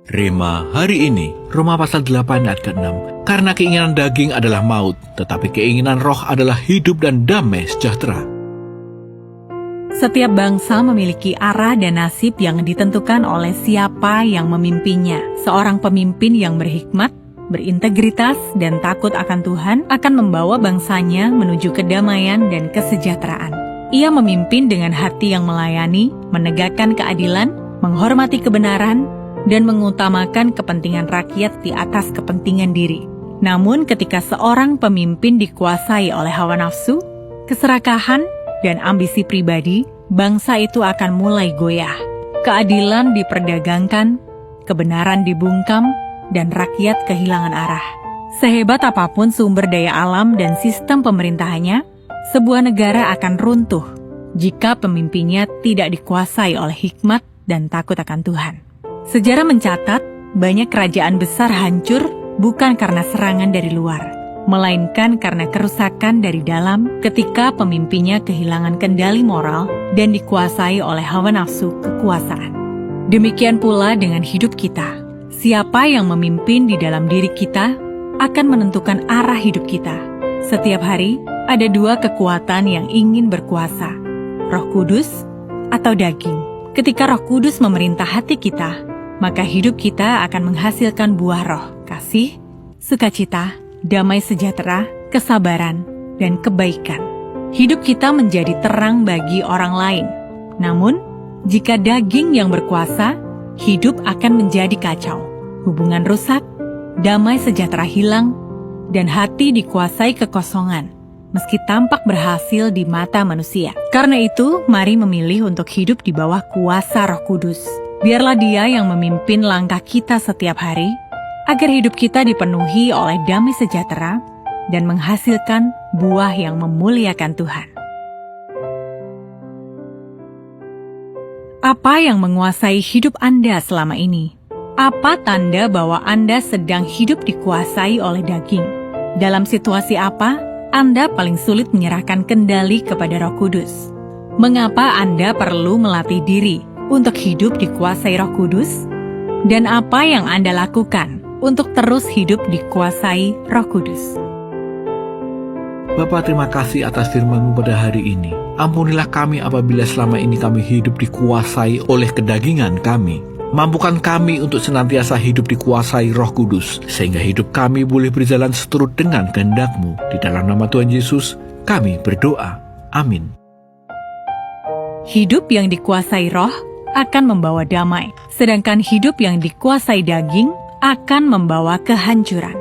Rema hari ini, Roma pasal 8 ayat ke-6. Karena keinginan daging adalah maut, tetapi keinginan roh adalah hidup dan damai sejahtera. Setiap bangsa memiliki arah dan nasib yang ditentukan oleh siapa yang memimpinnya. Seorang pemimpin yang berhikmat, berintegritas, dan takut akan Tuhan akan membawa bangsanya menuju kedamaian dan kesejahteraan. Ia memimpin dengan hati yang melayani, menegakkan keadilan, menghormati kebenaran, dan mengutamakan kepentingan rakyat di atas kepentingan diri. Namun ketika seorang pemimpin dikuasai oleh hawa nafsu, keserakahan, dan ambisi pribadi, bangsa itu akan mulai goyah. Keadilan diperdagangkan, kebenaran dibungkam, dan rakyat kehilangan arah. Sehebat apapun sumber daya alam dan sistem pemerintahannya, sebuah negara akan runtuh jika pemimpinnya tidak dikuasai oleh hikmat dan takut akan Tuhan. Sejarah mencatat banyak kerajaan besar hancur bukan karena serangan dari luar, melainkan karena kerusakan dari dalam ketika pemimpinnya kehilangan kendali moral dan dikuasai oleh hawa nafsu kekuasaan. Demikian pula dengan hidup kita. Siapa yang memimpin di dalam diri kita akan menentukan arah hidup kita. Setiap hari ada dua kekuatan yang ingin berkuasa, Roh Kudus atau daging. Ketika Roh Kudus memerintah hati kita, maka hidup kita akan menghasilkan buah roh, kasih, sukacita, damai sejahtera, kesabaran, dan kebaikan. Hidup kita menjadi terang bagi orang lain. Namun, jika daging yang berkuasa, hidup akan menjadi kacau. Hubungan rusak, damai sejahtera hilang, dan hati dikuasai kekosongan, meski tampak berhasil di mata manusia. Karena itu, mari memilih untuk hidup di bawah kuasa Roh Kudus. Biarlah Dia yang memimpin langkah kita setiap hari, agar hidup kita dipenuhi oleh damai sejahtera dan menghasilkan buah yang memuliakan Tuhan. Apa yang menguasai hidup Anda selama ini? Apa tanda bahwa Anda sedang hidup dikuasai oleh daging? Dalam situasi apa Anda paling sulit menyerahkan kendali kepada Roh Kudus? Mengapa Anda perlu melatih diri untuk hidup dikuasai Roh Kudus? Dan apa yang Anda lakukan untuk terus hidup dikuasai Roh Kudus? Bapa, terima kasih atas firman-Mu pada hari ini. Ampunilah kami apabila selama ini kami hidup dikuasai oleh kedagingan kami. Mampukan kami untuk senantiasa hidup dikuasai Roh Kudus, sehingga hidup kami boleh berjalan seturut dengan kehendak-Mu. Di dalam nama Tuhan Yesus, kami berdoa. Amin. Hidup yang dikuasai roh akan membawa damai, sedangkan hidup yang dikuasai daging akan membawa kehancuran.